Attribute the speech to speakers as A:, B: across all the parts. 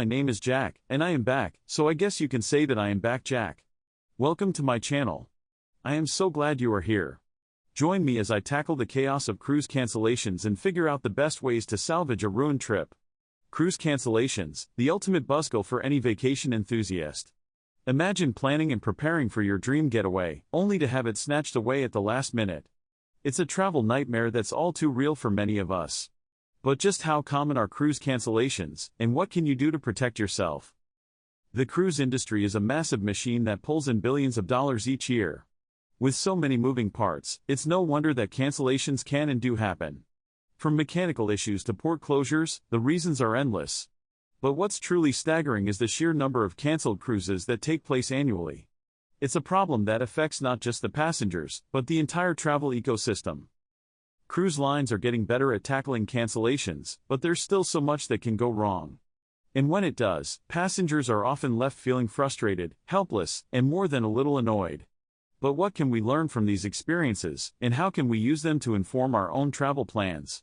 A: my name is Jack, and I am back, so I guess you can say that I am back Jack. Welcome to my channel. I am so glad you are here. Join me as I tackle the chaos of cruise cancellations and figure out the best ways to salvage a ruined trip. Cruise cancellations, the ultimate buzzkill for any vacation enthusiast. Imagine planning and preparing for your dream getaway, only to have it snatched away at the last minute. It's a travel nightmare that's all too real for many of us. But just how common are cruise cancellations, and what can you do to protect yourself? The cruise industry is a massive machine that pulls in billions of dollars each year. With so many moving parts, it's no wonder that cancellations can and do happen. From mechanical issues to port closures, the reasons are endless. But what's truly staggering is the sheer number of canceled cruises that take place annually. It's a problem that affects not just the passengers, but the entire travel ecosystem. Cruise lines are getting better at tackling cancellations, but there's still so much that can go wrong. And when it does, passengers are often left feeling frustrated, helpless, and more than a little annoyed. But what can we learn from these experiences, and how can we use them to inform our own travel plans?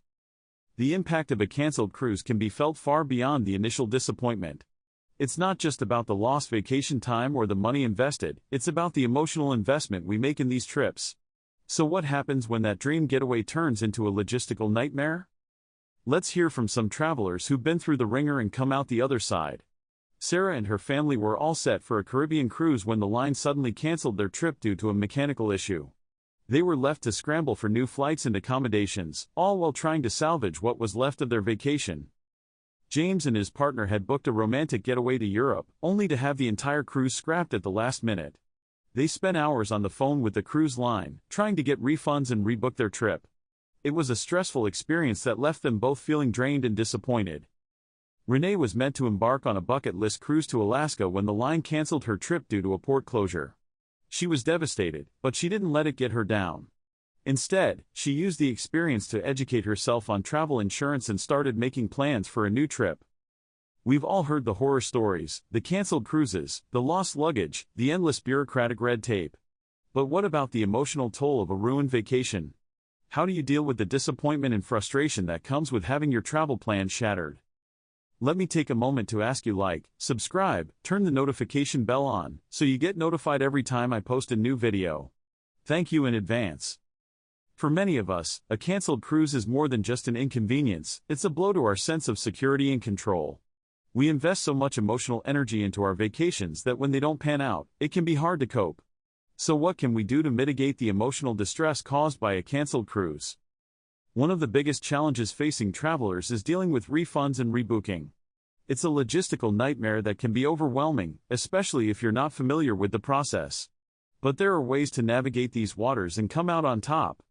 A: The impact of a canceled cruise can be felt far beyond the initial disappointment. It's not just about the lost vacation time or the money invested, it's about the emotional investment we make in these trips. So what happens when that dream getaway turns into a logistical nightmare? Let's hear from some travelers who've been through the ringer and come out the other side. Sarah and her family were all set for a Caribbean cruise when the line suddenly canceled their trip due to a mechanical issue. They were left to scramble for new flights and accommodations, all while trying to salvage what was left of their vacation. James and his partner had booked a romantic getaway to Europe, only to have the entire cruise scrapped at the last minute. They spent hours on the phone with the cruise line, trying to get refunds and rebook their trip. It was a stressful experience that left them both feeling drained and disappointed. Renee was meant to embark on a bucket list cruise to Alaska when the line canceled her trip due to a port closure. She was devastated, but she didn't let it get her down. Instead, she used the experience to educate herself on travel insurance and started making plans for a new trip. We've all heard the horror stories, the canceled cruises, the lost luggage, the endless bureaucratic red tape. But what about the emotional toll of a ruined vacation? How do you deal with the disappointment and frustration that comes with having your travel plans shattered? Let me take a moment to ask you like, subscribe, turn the notification bell on, so you get notified every time I post a new video. Thank you in advance. For many of us, a canceled cruise is more than just an inconvenience, it's a blow to our sense of security and control. We invest so much emotional energy into our vacations that when they don't pan out, it can be hard to cope. So what can we do to mitigate the emotional distress caused by a canceled cruise? One of the biggest challenges facing travelers is dealing with refunds and rebooking. It's a logistical nightmare that can be overwhelming, especially if you're not familiar with the process. But there are ways to navigate these waters and come out on top.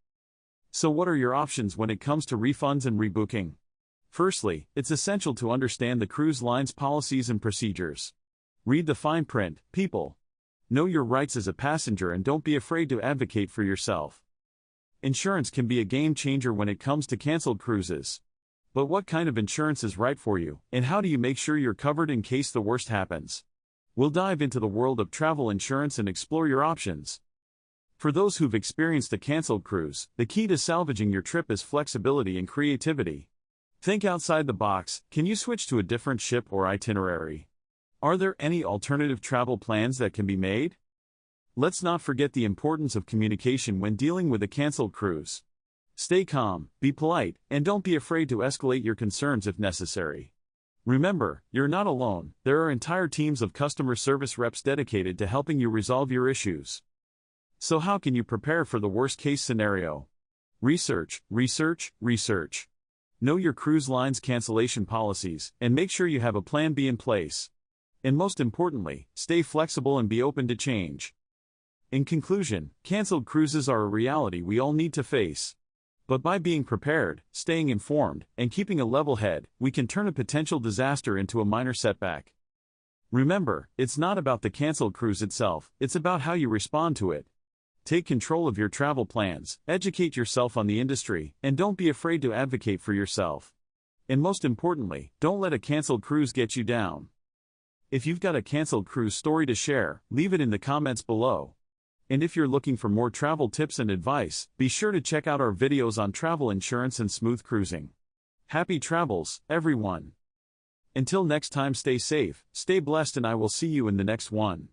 A: So what are your options when it comes to refunds and rebooking? Firstly, it's essential to understand the cruise line's policies and procedures. Read the fine print, people. Know your rights as a passenger and don't be afraid to advocate for yourself. Insurance can be a game changer when it comes to canceled cruises. But what kind of insurance is right for you, and how do you make sure you're covered in case the worst happens? We'll dive into the world of travel insurance and explore your options. For those who've experienced a canceled cruise, the key to salvaging your trip is flexibility and creativity. Think outside the box. Can you switch to a different ship or itinerary? Are there any alternative travel plans that can be made? Let's not forget the importance of communication when dealing with a canceled cruise. Stay calm, be polite, and don't be afraid to escalate your concerns if necessary. Remember, you're not alone. There are entire teams of customer service reps dedicated to helping you resolve your issues. So how can you prepare for the worst-case scenario? Research, research, research. Know your cruise line's cancellation policies, and make sure you have a plan B in place. And most importantly, stay flexible and be open to change. In conclusion, canceled cruises are a reality we all need to face. But by being prepared, staying informed, and keeping a level head, we can turn a potential disaster into a minor setback. Remember, it's not about the canceled cruise itself, it's about how you respond to it. Take control of your travel plans, educate yourself on the industry, and don't be afraid to advocate for yourself. And most importantly, don't let a canceled cruise get you down. If you've got a canceled cruise story to share, leave it in the comments below. And if you're looking for more travel tips and advice, be sure to check out our videos on travel insurance and smooth cruising. Happy travels, everyone! Until next time, stay safe, stay blessed, and I will see you in the next one.